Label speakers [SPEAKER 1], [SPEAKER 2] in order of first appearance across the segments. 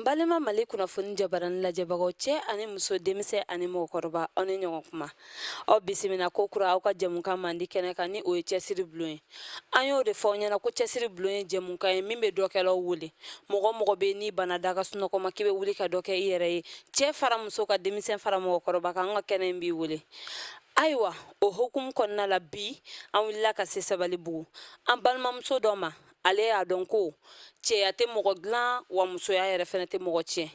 [SPEAKER 1] balima mali kunnafoni jabaran lajɛbagaw cɛ ani muso denmisɛn ani mɔgɔkɔrɔba aw ni ɲɔgɔn kuma aw bisimila ko kura aw ka jɛmukan mandi kɛnɛ kan ni o ye cɛsiri bulon ye an y'o de fɔ aw ɲɛna ko cɛsiri bulon ye jɛmukan ye min bɛ dɔkɛlaw wele mɔgɔ bɛ n'i bana daga sunɔgɔ ma k'i bɛ wuli ka dɔ kɛ i yɛrɛ ye cɛ fara muso ka denmisɛn fara mɔgɔkɔrɔba kan an ka kɛnɛ in b'i wele ayiwa o hukumu kɔnɔna la bi an wulila ka se sabalibugu an balimamuso dɔ ma ale y'a dɔn ko cɛya tɛ mɔgɔ dilan wa musoya yɛrɛ fɛnɛ tɛ mɔgɔ tiɲɛ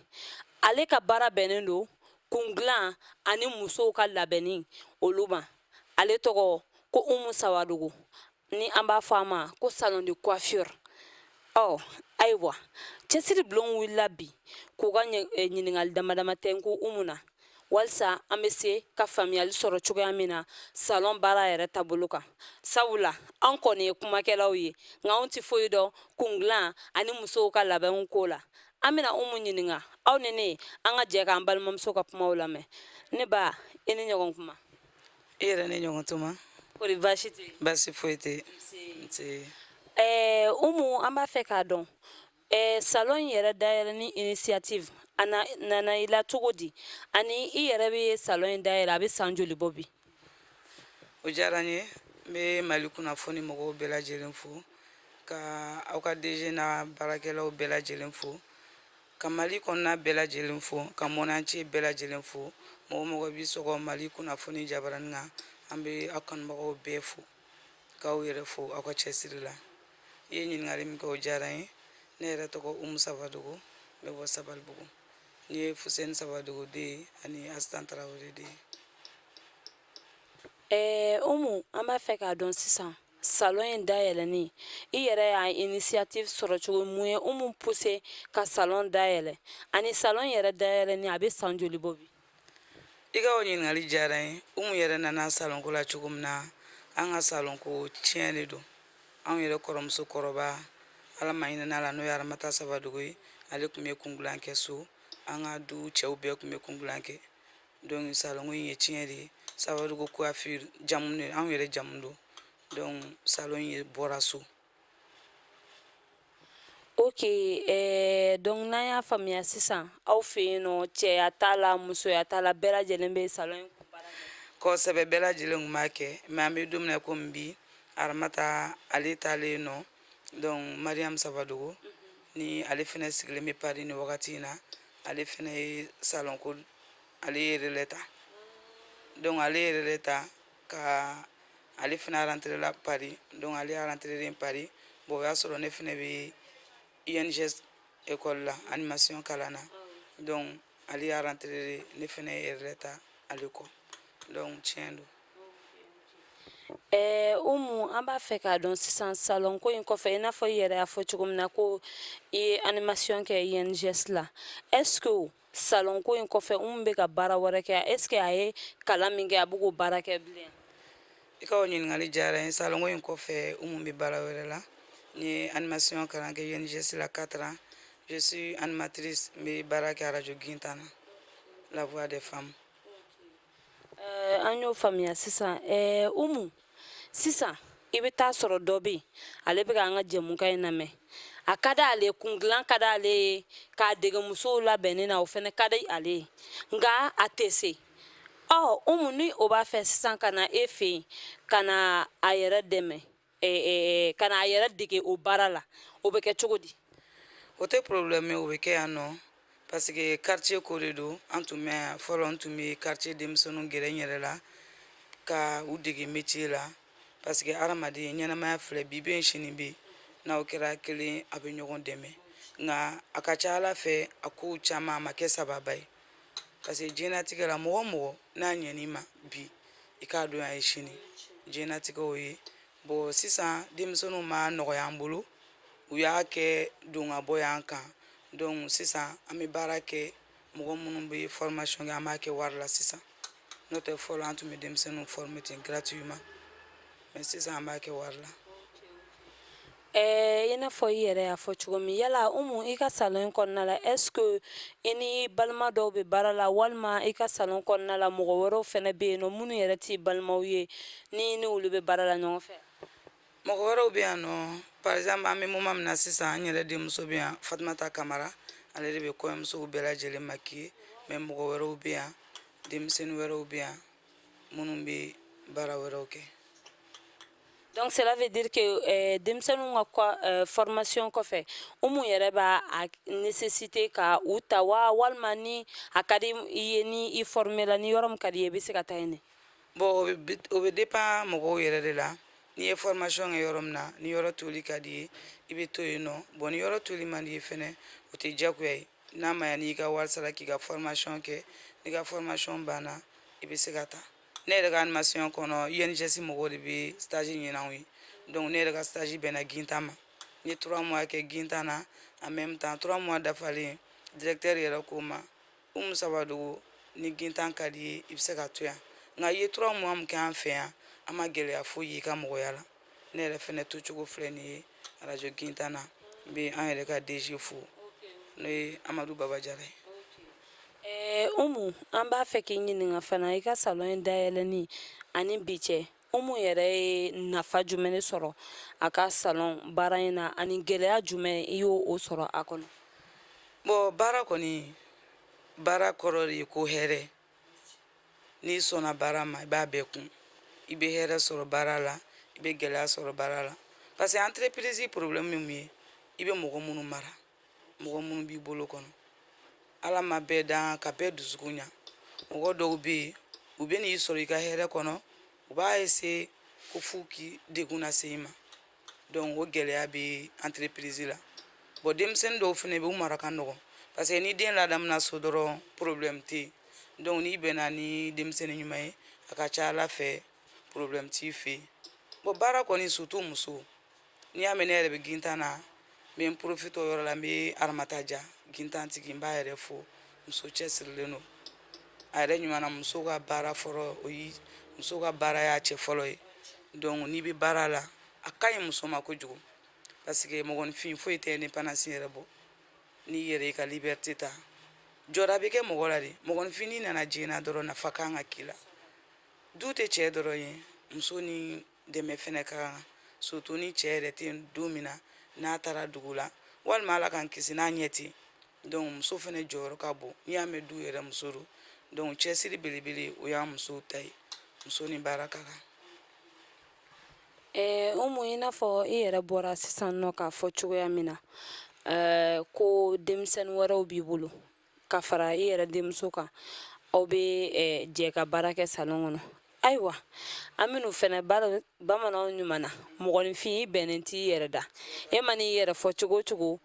[SPEAKER 1] ale ka baara bɛnnen don kun dilan ani musow ka labɛnni olu ma ale tɔgɔ ko Umu Sawadogo ni an b'a fɔ a ma ko salon de coiffure ayiwa cɛsiri bulon wulila bi k'u ka ɲininkali damadama tɛnku Umu na walisa an bɛ se ka faamuyali sɔrɔ cogoya min na salon baara yɛrɛ taabolo kan sabula an kɔni ye kumakɛlaw ye nka anw tɛ foyi dɔn kun dilan ani musow ka labɛnw ko la an bɛna Umu ɲininka aw ni ne an ka jɛ k'an balimamuso ka kumaw lamɛn ne ba i ni ɲɔgɔn kuma
[SPEAKER 2] i yɛrɛ ni ɲɔgɔn tuma
[SPEAKER 1] kori baasi tɛ yen
[SPEAKER 2] baasi foyi tɛ nse
[SPEAKER 1] Umu an b'a fɛ k'a dɔn salon yɛrɛ dayɛlɛ ni initiative a nana i la cogo di ani i yɛrɛ bɛ salon in dayɛlɛ a bɛ san joli bɔ bi
[SPEAKER 2] o diyara n ye n bɛ mali kunnafoni mɔgɔw bɛɛ lajɛlen fo ka aw ka DG n'a baarakɛlaw bɛɛ lajɛlen fo ka mali kɔnɔna bɛɛ lajɛlen fo ka mɔnnancɛ bɛɛ lajɛlen fo mɔgɔ bi sɔgɔ mali kunnafoni jabaranin kan an bɛ aw kanubagaw bɛɛ fo k'aw yɛrɛ fo aw ka cɛsiri la i ye ɲininkali min kɛ o diyara n ye ne yɛrɛ tɔgɔ Umu Sawadogo n bɛ bɔ Sabalibugu ni ye Fuseni Sawadogo den ye ani Asitan Tarawele den ye
[SPEAKER 1] Umu an b'a fɛ k'a dɔn sisan salon in dayɛlɛni i yɛrɛ y'a initiative sɔrɔ cogo mun ye Umu poussé ka salon dayɛlɛ ani salon yɛrɛ dayɛlɛni a bɛ san joli bɔ bi
[SPEAKER 2] i ka o ɲininkali diyara n ye Umu yɛrɛ nana salon ko la cogo min na an ka salon ko tiɲɛ de don anw yɛrɛ kɔrɔmuso kɔrɔba ala ma hinɛ la n'o ye Aramata Sawadogo ye ale tun bɛ kungilan kɛ so an ka du cɛw bɛɛ tun bɛ kungilan kɛ donc salon ko in ye tiɲɛ de ye Sawadogo coiffure jamu de anw yɛrɛ jamu don donc salon ye bɔra so
[SPEAKER 1] ok donc n'an y'a faamuya sisan aw fɛ yen nɔ cɛya t'a la musoya t'a la bɛɛ lajɛlen bɛ salon in ko baara kɛ
[SPEAKER 2] kosɛbɛ bɛɛ lajɛlen tun b'a kɛ mais an bɛ don min na komi bi Aramata ale taalen nɔ donc Mariam Sawadogo ni ale fɛnɛ sigilen bɛ Paris ni wagati in na ale fɛnɛ ye salon ko ale ye relais ta donc ale ye relais ta ka ale fɛnɛ rentré la Paris donc ale a rentré Paris bon o y'a sɔrɔ ne fɛnɛ bɛ INGS école la animation kalan na donc ale y'a rentré ne fɛnɛ ye relais ta ale kɔ donc tiɲɛ don
[SPEAKER 1] Umu an b'a fɛ k'a dɔn sisan salon ko in kɔfɛ i n'a fɔ i yɛrɛ y'a fɔ cogo min na ko i ye animation kɛ INGS la est-ce que salon ko in kɔfɛ Umu bɛ ka baara wɛrɛ kɛ est-ce que a ye kalan min kɛ a bɛ k'o baara kɛ bilen
[SPEAKER 2] i ka o ɲininkali diyara n ye salon ko in kɔfɛ Umu bɛ baara wɛrɛ la n ye animation kalan kɛ INGS la 4 ans je suis animatrice n bɛ baara kɛ radio Gintana la voix des femmes
[SPEAKER 1] an y'o faamuya sisan Umu sisan i bɛ taa sɔrɔ dɔ bɛ yen ale bɛ k'an ka jɛmukan in lamɛn a ka d'ale kun dilan ka d'ale ye k'a dege musow labɛnni na o fana ka di ale ye nka a tɛ se Umu ni o b'a fɛ sisan ka na e fɛ yen ka na a yɛrɛ dɛmɛ ka na a yɛrɛ dege o baara la o bɛ kɛ cogo di
[SPEAKER 2] o tɛ problème ye o bɛ kɛ yan nɔ parce que quartier ko de don an tun bɛ yan fɔlɔ n tun bɛ quartier denmisɛnninw gɛrɛ n yɛrɛ la ka u dege métier la parce que hadamaden ɲɛnamaya filɛ bi bɛ yen sini bɛ yen n'aw kɛra kelen a bɛ ɲɔgɔn dɛmɛ nka a ka ca ala fɛ a kow caman a ma kɛ sababa ye parce que diɲɛlatigɛ la mɔgɔ o mɔgɔ n'a ɲɛn'i ma bi i k'a dɔn a ye sini diɲɛlatigɛ o ye bon sisan denmisɛnninw ma nɔgɔya an bolo u y'a kɛ don ka bɔ y'an kan donc sisan an bɛ baara kɛ mɔgɔ minnu bɛ formation kɛ an b'a kɛ wari la sisan n'o tɛ fɔlɔ an tun bɛ denmisɛnninw former ten gratuitement mais sisan an b'a kɛ wari la
[SPEAKER 1] i n'a fɔ i yɛrɛ y'a fɔ cogo min yala Umu i ka salon in kɔnɔna la est-ce que i ni balima dɔw bɛ baara la walima i ka salon kɔnɔna la mɔgɔ wɛrɛw fɛnɛ bɛ yen nɔ minnu yɛrɛ t'i balimaw ye ni ni olu bɛ baara la ɲɔgɔn fɛ
[SPEAKER 2] mɔgɔ wɛrɛw bɛ yan nɔ par exemple an bɛ moment min na sisan n yɛrɛ denmuso bɛ yan Fatumata Kamara ale de bɛ kɔɲɔmusow bɛɛ lajɛlen maquiller mais mɔgɔ wɛrɛw bɛ yan denmisɛnnin wɛrɛw bɛ yan minnu bɛ baara wɛrɛw kɛ.
[SPEAKER 1] Donc cela veut dire que denmisɛnninw ka formation kɔfɛ umu yɛrɛ b'a nécessité ka u ta wa walima ni a ka di i ye ni i formé la ni yɔrɔ min ka di i ye i bɛ se ka taa yen.
[SPEAKER 2] Bon o bɛ dépend mɔgɔw yɛrɛ de la n'i ye formation kɛ yɔrɔ min na ni yɔrɔ toli ka di ye i bɛ to yen nɔ bon ni yɔrɔ toli man di ye fɛnɛ o tɛ diyagoya ye n'a ma ɲɛ n'i ka wari sara k'i ka formation kɛ n'i ka formation banna i bɛ se ka taa. Ne yɛrɛ ka animation kɔnɔ UNGS mɔgɔw de bɛ stage ɲini anw ye donc ne yɛrɛ ka stage bɛnna Ginta ma n ye 3 mois kɛ Ginta na en même temps 3 mois dafalen directeur yɛrɛ ko n ma Umu Sabadogo ni Ginta ka di ye i bɛ se ka to yan nka i ye 3 mois min kɛ an fɛ yan an ma gɛlɛya foyi ye i ka mɔgɔya la ne yɛrɛ fɛnɛ tocogo filɛ nin ye radio Ginta na n bɛ an yɛrɛ ka DG fo n'o ye Amadu Baba Jara ye.
[SPEAKER 1] Umu an b'a fɛ k'i ɲininka fana i ka salon in dayɛlɛni ani bi cɛ Umu yɛrɛ ye nafa jumɛn de sɔrɔ a ka salon baara in na ani gɛlɛya jumɛn i y'o sɔrɔ a kɔnɔ.
[SPEAKER 2] Bon baara kɔni baara kɔrɔ de ye ko hɛrɛ n'i sɔnna baara ma i b'a bɛɛ kun i bɛ hɛrɛ sɔrɔ baara la i bɛ gɛlɛya sɔrɔ baara la parce que entreprise problème min ye i bɛ mɔgɔ minnu mara mɔgɔ minnu b'i bolo kɔnɔ ala ma bɛɛ dan ka bɛɛ dusukun ɲa mɔgɔ dɔw bɛ yen u bɛ n'i sɔrɔ i ka hɛrɛ kɔnɔ u b'a essayer ko f'u k'i degun lase i ma donc o gɛlɛya bɛ entreprise la bon denmisɛnnin dɔw fana bɛ yen u mara ka nɔgɔn parce que ni den ladamina so dɔrɔn problème tɛ yen donc n'i bɛnna ni denmisɛnnin ɲuman ye a ka ca ala fɛ problème t'i fɛ yen bon baara kɔni surtout muso n'i y'a mɛn ne yɛrɛ bɛ Ginta na n bɛ n profite o yɔrɔ la n bɛ Aramata Dia Ginta tigi n b'a yɛrɛ fo muso cɛsirilen don a yɛrɛ ɲuman na muso ka baara fɔlɔ o ye muso ka baara y'a cɛ fɔlɔ ye donc n'i bɛ baara la a ka ɲi muso ma kojugu parce que mɔgɔninfin foyi tɛ indépendance yɛrɛ bɔ n'i yɛrɛ i ka liberté ta jɔda bɛ kɛ mɔgɔ la de mɔgɔninfin n'i nana jiginna dɔrɔn nafa kan ka k'i la du tɛ cɛ dɔrɔn ye muso ni dɛmɛ fɛnɛ ka kan surtout ni cɛ yɛrɛ tɛ don min na n'a taara dugu la walima ala k'an kisi n'a ɲɛ tɛ donc muso fɛnɛ jɔyɔrɔ ka bon n'i y'a mɛn du yɛrɛ muso don donc cɛsiri belebele o y'a musow ta ye muso ni baara ka kan.
[SPEAKER 1] Umu i n'a fɔ i yɛrɛ bɔra sisan nɔ k'a fɔ cogoya min na ko denmisɛnnin wɛrɛw b'i bolo ka fara i yɛrɛ denmuso kan aw bɛ jɛ ka baara kɛ salon kɔnɔ ayiwa an bɛn'u fɛnɛ bamananw ɲuman na mɔgɔninfin i bɛnnen t'i yɛrɛ da e ma n'i yɛrɛ fɔ cogo o cogo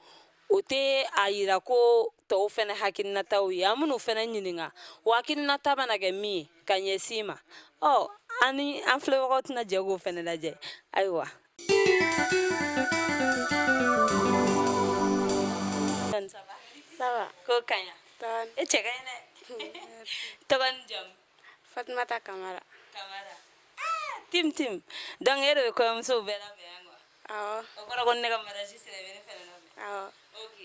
[SPEAKER 1] o tɛ a yira ko tɔw fɛnɛ hakilinataw ye an bɛn'u fɛnɛ ɲininka o hakilinata bɛna kɛ min ye ka ɲɛsin i ma ani an filɛbagaw tɛna jɛ k'o fɛnɛ lajɛ ayiwa.
[SPEAKER 3] Ça va.
[SPEAKER 1] Ko kaɲa
[SPEAKER 3] Tan.
[SPEAKER 1] e cɛ ka ɲi dɛ tɔgɔ ni jamu.
[SPEAKER 3] Fatumata Kamara.
[SPEAKER 1] Kamara tim donc e de bɛ kɔɲɔmusow bɛɛ labɛn yan quoi.
[SPEAKER 3] Awɔ.
[SPEAKER 1] O kɔrɔ ko ne ka mariage sera i bɛ ne fɛnɛ labɛn.
[SPEAKER 3] Awɔ.
[SPEAKER 1] Ok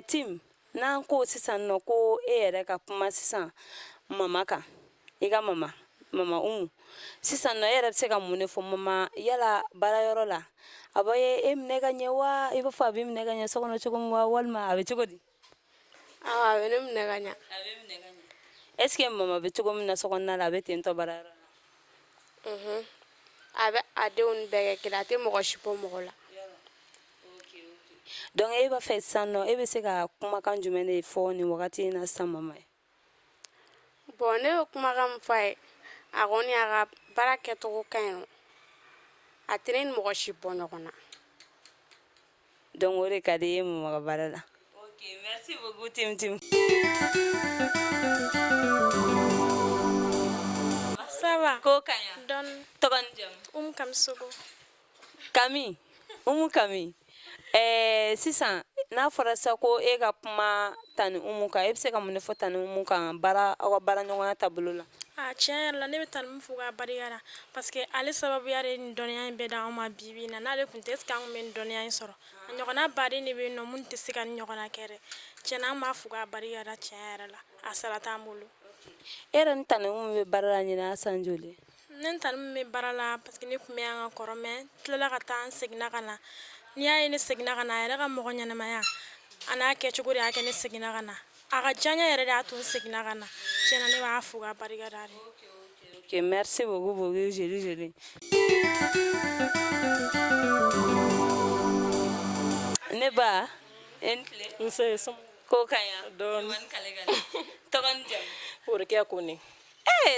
[SPEAKER 1] tim n'an ko sisan nɔ ko e yɛrɛ ka kuma sisan mama kan i ka mama Umu sisan nɔ e yɛrɛ bɛ se ka mun de fɔ mama yala baarayɔrɔ la a b'a ye e minɛ ka ɲɛ wa i b'a fɔ a bɛ minɛ ka ɲɛ so kɔnɔ cogo min wa walima a bɛ cogo di.
[SPEAKER 3] Awɔ a bɛ ne minɛ ka ɲɛ.
[SPEAKER 1] A bɛ minɛ ka ɲɛ est ce que mama bɛ cogo min na so kɔnɔna la a bɛ ten tɔ baarayɔrɔ la.
[SPEAKER 3] A bɛ a denw bɛɛ kɛ kelen a tɛ mɔgɔ si bɔ mɔgɔ la.
[SPEAKER 1] donc e b'a fɛ sisan nɔ e bɛ se ka kumakan jumɛn de fɔ nin wagati in na sisan mama ye.
[SPEAKER 3] Bon ne bɛ kumakan min fɔ a ye a kɔni a ka baara kɛcogo ka ɲi a tɛ ne ni mɔgɔ si bɔ ɲɔgɔn na.
[SPEAKER 1] donc o de ka di e mama ka baara la. ok merci beaucoup tim.
[SPEAKER 4] Ça va.
[SPEAKER 1] Ko kaɲa
[SPEAKER 4] Dɔɔni.
[SPEAKER 1] tɔgɔ ni jamu.
[SPEAKER 4] Kamisogo.
[SPEAKER 1] Kami Umu Kami sisan n'a fɔra sa ko e ka kuma ta ni Umu kan e bɛ se ka mun de fɔ ta ni Umu kan aw ka baara ɲɔgɔnya taabolo la.
[SPEAKER 4] Tiɲɛ yɛrɛ la ne bɛ taa ni min fɔ k'a barika la parce que ale sababuya de ye nin dɔnniya in bɛɛ d'anw ma bi bi in na n'ale tun tɛ est ce que an tun bɛ nin dɔnniya in sɔrɔ a ɲɔgɔnna baden de bɛ yen nɔ minnu tɛ se ka nin ɲɔgɔnna kɛ dɛ tiɲɛ na an b'a fɔ k'a barika la tiɲɛ yɛrɛ la a sara t'an bolo.
[SPEAKER 1] e yɛrɛ ni ta ni Umu bɛ baara la ɲinan san joli.
[SPEAKER 4] ne ni ta ni min bɛ baara la parce que ne tun bɛ yan ka kɔrɔ mɛ tilala ka taa n seginna ka na n'i y'a ye ne seginna ka na a yɛrɛ ka mɔgɔ ɲɛnamaya a n'a kɛcogo de y'a kɛ ne seginna ka na a ka diyaɲa yɛrɛ de y'a to n seginna ka na tiɲɛna ne b'a fo k'a barika da de.
[SPEAKER 1] Ok, merci beaucoup, beaucoup, joli. Ne ba,
[SPEAKER 5] Nse som
[SPEAKER 1] ko kaya,
[SPEAKER 5] Don.
[SPEAKER 1] kale. Tɔgɔ ni jamu.
[SPEAKER 5] Orokia Kone.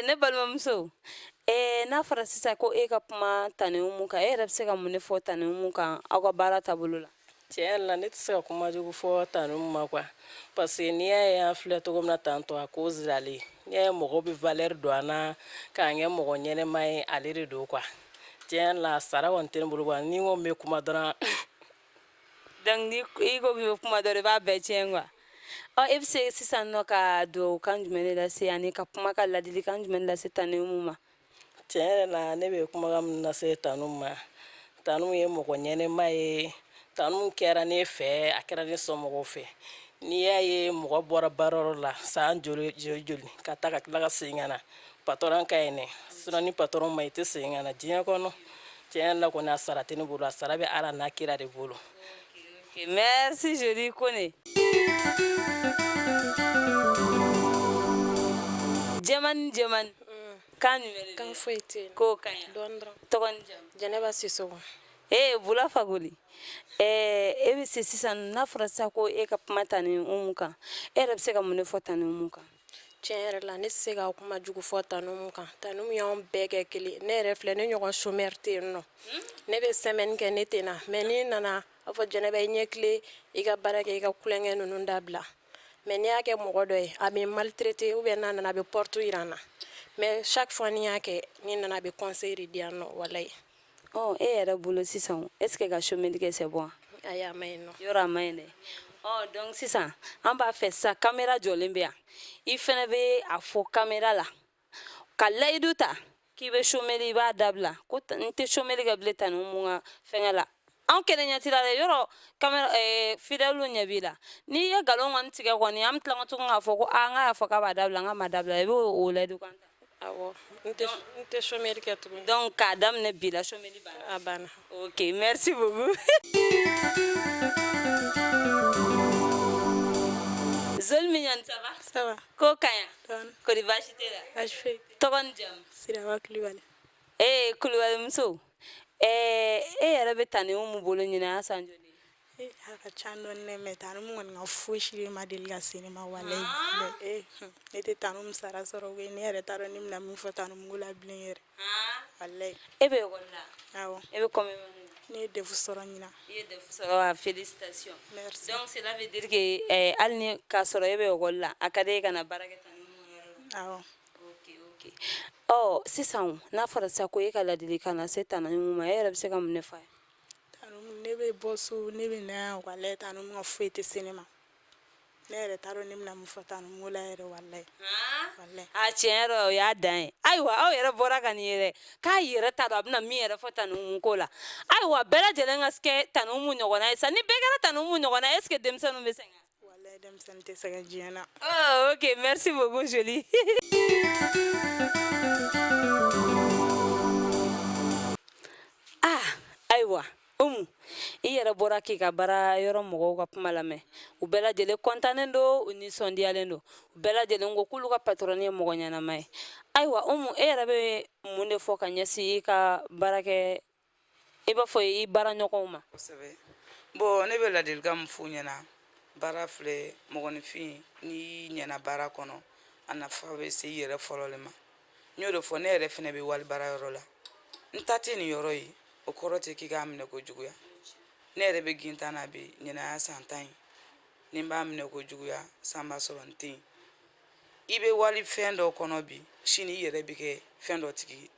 [SPEAKER 1] Ne balimamuso. N'a fɔra sisan ko e ka kuma tani Umu kan, e yɛrɛ bɛ se ka mun de fɔ tani Umu kan aw ka baara taabolo la?
[SPEAKER 5] Tiɲɛ yɛrɛ la ne tɛ se ka kuma jugu fɔ Tani Umu ma quoi. Parce que n'i y'a ye an filɛ cogo min na tantɔ a cause d'ale. N'i y'a ye mɔgɔw bɛ valeur don an na k'an kɛ mɔgɔ ɲɛnɛma ye ale de don quoi. Tiɲɛ yɛrɛ la sara kɔni tɛ ne bolo quoi. Ni n ko n bɛ kuma dɔrɔn
[SPEAKER 1] Donc ni i ko k'i bɛ kuma dɔrɔn i b'a bɛɛ tiɲɛ quoi. E bɛ se sisan nɔ ka dugawu jumɛn de lase ani ka kuma ka ladilikan jumɛn lase tani Umu ma?
[SPEAKER 5] tiɲɛ yɛrɛ la ne bɛ kumakan min lase Tani Umu ma. Tani Umu ye mɔgɔ ɲɛnɛma ye. Tani Umu kɛra ne fɛ a kɛra ne somɔgɔw fɛ. N'i y'a ye mɔgɔ bɔra baarayɔrɔ la san joli ka taa ka tila ka segin ka na patɔrɔn ka ɲi dɛ sinon ni patɔrɔn ma ɲi i tɛ segin ka na diɲɛ kɔnɔ. Tiɲɛ yɛrɛ la kɔni a sara tɛ ne bolo a sara bɛ Ala n'a kira de bolo.
[SPEAKER 1] Ok, merci joli Kone. Jɛmani kan jumɛn de bɛ
[SPEAKER 3] Kan
[SPEAKER 1] yen?
[SPEAKER 3] foyi tɛ yen.
[SPEAKER 1] Ko kaɲi.
[SPEAKER 3] Dɔɔni dɔrɔn.
[SPEAKER 1] Tɔgɔ ni jamu.
[SPEAKER 3] Jɛnɛba Sisoko.
[SPEAKER 1] Bula Fagoli. E bɛ se sisan n'a fɔra sisan ko e ka kuma tani Umu kan, e yɛrɛ bɛ se ka mun de fɔ tani Umu kan?
[SPEAKER 3] Tiɲɛ yɛrɛ la ne tɛ se ka kuma jugu fɔ Tani Umu kan. Tani Umu y'anw bɛɛ kɛ kelen. Ne yɛrɛ filɛ ne ɲɔgɔn chômeur tɛ yen nɔ. Ne bɛ semaine kɛ ne tɛ na mais n'i nana a fɔ Jɛnɛba i ɲɛ tile i ka baara kɛ i ka kulonkɛ ninnu dabila. Mais n'i y'a kɛ mɔgɔ dɔ ye a bɛ maltraiter ou bien n'a nana a bɛ porte jira n na. Mais chaque fois ni n y'a kɛ ni nana a bɛ conseil de di yan nɔ walayi.
[SPEAKER 1] E yɛrɛ bolo sisan est ce que ka chômage kɛ c'est bon?
[SPEAKER 3] Ayi a ma ɲi nɔ.
[SPEAKER 1] Yɔrɔ a ma ɲi dɛ. Donc sisan an b'a fɛ sisan caméra jɔlen bɛ yan i fɛnɛ bɛ a fɔ caméra la ka layidu ta k'i bɛ chômage i b'a dabila ko n tɛ chômage kɛ bilen Tani Umu ka fɛngɛ la. Anw kelen ɲɛ t'i la dɛ yɔrɔ caméra fidèle ɲɛ b'i la n'i ye nkalon kɔni tigɛ kɔni an bɛ tila tuguni k'a fɔ ko n k'a y'a fɔ k'a b'a dabila n k'a ma dabila i b'o layidu kan ta.
[SPEAKER 3] Awɔ n tɛ chômeur kɛ tuguni.
[SPEAKER 1] Donc k'a daminɛ bi la chômage banna.
[SPEAKER 3] A banna.
[SPEAKER 1] Ok, merci beaucoup. Zoli Mignane, ça va?
[SPEAKER 6] Ça va.
[SPEAKER 1] Ko kaɲa?
[SPEAKER 6] Dɔɔni.
[SPEAKER 1] Kori baasi tɛ la?
[SPEAKER 6] Baasi foyi tɛ.
[SPEAKER 1] Tɔgɔ ni jamu?
[SPEAKER 6] Siraba Kulibali.
[SPEAKER 1] Kulibali muso. E yɛrɛ bɛ Tani Umu bolo ɲinɛ san joli?
[SPEAKER 6] A ka ca dɔɔni dɛ mais Tani Umu kɔni ka fosi de ma deli ka se ne ma walayi. Ne tɛ Tani Umu sara sɔrɔ koyi ne yɛrɛ t'a dɔn ne bɛna min fɔ Tani Umu ko la bilen yɛrɛ. Walayi.
[SPEAKER 1] E bɛ école la?
[SPEAKER 6] Awɔ.
[SPEAKER 1] E bɛ combien année la?
[SPEAKER 6] Ne ye DEF sɔrɔ ɲinan.
[SPEAKER 1] I ye DEF sɔrɔ wa? Félicitations.
[SPEAKER 6] Merci.
[SPEAKER 1] Donc cela veut dire que hali ni k'a sɔrɔ e bɛ école la a ka di e ka na baara kɛ Tani Umu ka yɔrɔ la?
[SPEAKER 6] Awɔ.
[SPEAKER 1] Ok. Sisan n'a fɔra sisan ko e ka ladilikan lase Tani Umu ma e yɛrɛ bɛ se ka mun de fɔ a ye?
[SPEAKER 6] Tani Umu ne bɛ bɔ so ne bɛ na yan walayi Tani Umu ka foyi tɛ se ne ma. Ne yɛrɛ t'a dɔn ne bɛna min fɔ Tani Umu la yɛrɛ walayi. Walayi.
[SPEAKER 1] A tiɲɛ yɛrɛ o y'a dan ye ayiwa aw yɛrɛ bɔra ka nin ye dɛ k'a yɛrɛ t'a dɔn a bɛna min yɛrɛ fɔ Tani Umu ko la ayiwa bɛɛ lajɛlen ka kɛ Tani Umu ɲɔgɔnna ye sa ni bɛɛ kɛra Tani Umu ɲɔgɔnna est ce que denmisɛnninw bɛ sɛgɛn?
[SPEAKER 6] Walayi denmisɛnnin tɛ sɛgɛn diɲɛ na.
[SPEAKER 1] Ok, merci beaucoup Jolie. Ayiwa Umu i yɛrɛ bɔra k'i ka baara yɔrɔ mɔgɔw ka kuma lamɛn u bɛɛ lajɛlen kɔntannen don u nisɔndiyalen don u bɛɛ lajɛlen ko k'olu ka patron ye mɔgɔ ɲɛnama ye ayiwa Umu e yɛrɛ bɛ mun de fɔ ka ɲɛsin i ka baara kɛ i b'a fɔ i baara ɲɔgɔnw ma?
[SPEAKER 2] Kosɛbɛ. Bon ne bɛ ladilikan min f'u ɲɛna baara filɛ mɔgɔninfin n'i ɲɛna baara kɔnɔ a nafa bɛ se i yɛrɛ fɔlɔ de ma n y'o de fɔ ne yɛrɛ fɛnɛ bɛ wali baara yɔrɔ la n ta tɛ nin yɔrɔ ye o kɔrɔ tɛ k'i k'a minɛ ko juguya ne yɛrɛ bɛ gintan na bi ɲinɛ san 10 ni n b'a minɛ ko juguya san b'a sɔrɔ n tɛ yen i bɛ wali fɛn dɔ kɔnɔ bi sini i yɛrɛ bɛ kɛ fɛn dɔ tigi ye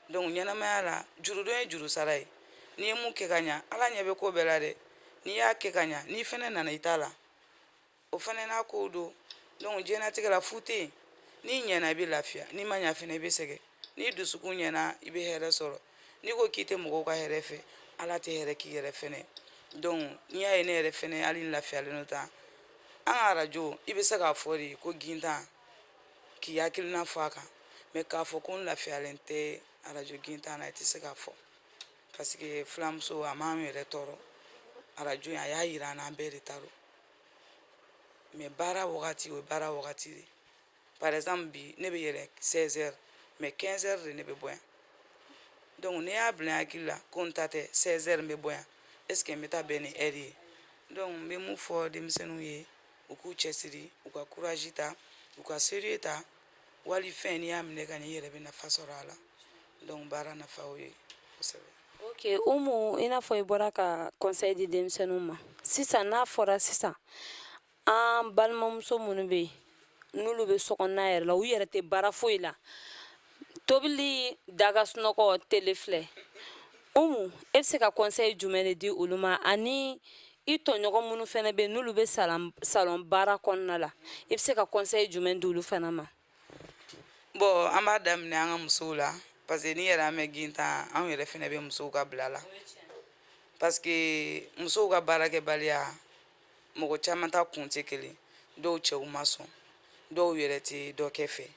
[SPEAKER 2] donc ɲɛnamaya la jurudon ye juru sara ye n'i ye mun kɛ ka ɲa ala ɲɛ bɛ ko bɛɛ la dɛ n'i y'a kɛ ka ɲa n'i fɛnɛ nana i t'a la o fɛnɛ n'a kow don donc diɲɛlatigɛ la fu tɛ yen n'i ɲɛna i bɛ lafiya n'i ma ɲa fɛnɛ i bɛ sɛgɛn n'i dusukun ɲɛna i bɛ hɛrɛ sɔrɔ n'i ko k'i tɛ mɔgɔw ka hɛrɛ fɛ ala tɛ hɛrɛ k'i yɛrɛ fɛnɛ donc n'i y'a ye ne yɛrɛ fɛnɛ hali n lafiyalen don tan an ka arajo i bɛ se k'a fɔ de ko gintan k'i hakilina fɔ a kan mais k'a fɔ ko n lafiyalen tɛ arajo gintan na i tɛ se k'a fɔ parce que filamuso a m'an yɛrɛ tɔɔrɔ arajo a y'a yira an na an bɛɛ de taro mais baara wagati o ye baara wagati de par exemple bi ne bɛ yɛlɛ 16h mais 15h de ne bɛ bɔ yan donc ne y'a bila n hakili la ko n ta tɛ 16h n bɛ bɔ yan est ce que n bɛ taa bɛn ni heure ye donc n bɛ mun fɔ denmisɛnninw ye u k'u cɛsiri u ka courage ta u ka sérieux ta wali fɛn n'i y'a minɛ ka ɲɛ i yɛrɛ bɛ nafa sɔrɔ a la donc baara nafa o ye kosɛbɛ.
[SPEAKER 1] Ok, Umu, i n'a fɔ i bɔra ka conseil di denmisɛnninw ma sisan n'a fɔra sisan an balimamuso minnu bɛ yen n'olu bɛ sokɔnɔna yɛrɛ la u yɛrɛ tɛ baara foyi la tobili daga sunɔgɔ tele filɛ Umu e bɛ se ka conseil jumɛn de di olu ma ani i tɔɲɔgɔn minnu fana bɛ yen n'olu bɛ salon baara kɔnɔna la i bɛ se ka conseil jumɛn di olu fana ma.
[SPEAKER 2] bon an b'a daminɛ an ka musow la parce que n'i yɛrɛ an mɛn gintan anw yɛrɛ fana bɛ musow ka bila la parce que musow ka baarakɛbaliya mɔgɔ caman ta kun tɛ kelen dɔw cɛw ma sɔn dɔw yɛrɛ tɛ dɔ kɛ fɛ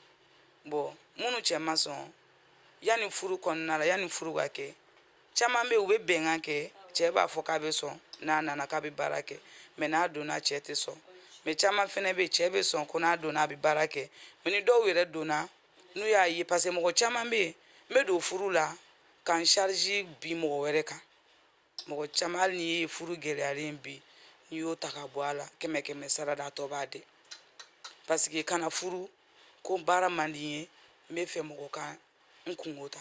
[SPEAKER 2] bon minnu cɛ ma sɔn yanni furu kɔnɔna la yanni furu ka kɛ caman bɛ yen u bɛ bɛnkan kɛ cɛ b'a fɔ k'a bɛ sɔn n'a nana k'a bɛ baara kɛ mais n'a donna cɛ tɛ sɔn mais caman fana bɛ yen cɛ bɛ sɔn ko n'a donna a bɛ baara kɛ mais ni dɔw yɛrɛ donna n'u y'a ye parce que mɔgɔ caman bɛ yen n bɛ don furu la k'an charge bi mɔgɔ wɛrɛ kan mɔgɔ caman hali n'i ye furu gɛlɛyalen bi n'i y'o ta ka bɔ a la 100 sara da tɔ b'a dɛ parce que kana furu ko baara man di ye n bɛ fɛ mɔgɔ ka n kungo ta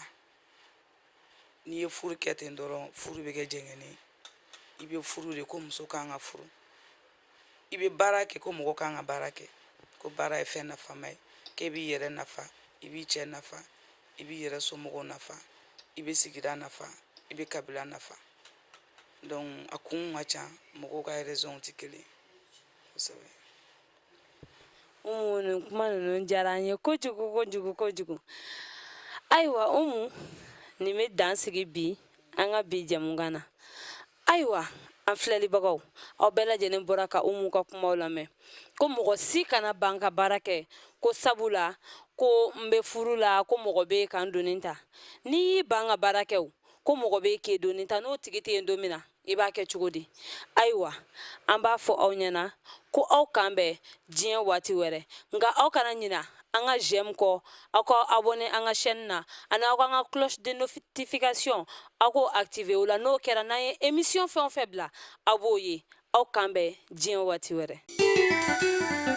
[SPEAKER 2] n'i ye furu kɛ ten dɔrɔn furu bɛ kɛ jɛngɛnen i bɛ furu de ko muso kan ka furu i bɛ baara kɛ ko mɔgɔ kan ka baara kɛ ko baara ye fɛn nafama ye k'e b'i yɛrɛ nafa i b'i cɛ nafa i b'i yɛrɛ somɔgɔw nafa i bɛ sigida nafa i bɛ kabila nafa donc a kun ka ca mɔgɔw ka raison tɛ kelen kosɛbɛ.
[SPEAKER 1] Umu nin kuma ninnu diyara an ye kojugu kojugu kojugu ayiwa Umu nin bɛ dan sigi bi an ka bi jɛmukan na ayiwa an filɛlibagaw aw bɛɛ lajɛlen bɔra ka Umu ka kumaw lamɛn ko mɔgɔ si kana ban ka baara kɛ ko sabula ko n bɛ furu la ko mɔgɔ bɛ kan doni ta n'i y'i ban ka baara kɛ o ko mɔgɔ bɛ k'e doni ta n'o tigi tɛ yen don min na i b'a kɛ cogo di ayiwa an b'a fɔ aw ɲɛna ko aw kan bɛn diɲɛ waati wɛrɛ nka aw kana ɲina an ka j'aime kɔ aw ka abonné an ka chaîne na ani aw ka an ka cloche de notification aw k'o activer o la n'o kɛra n'an ye émission fɛn o fɛn bila aw b'o ye aw kan bɛn diɲɛ waati wɛrɛ.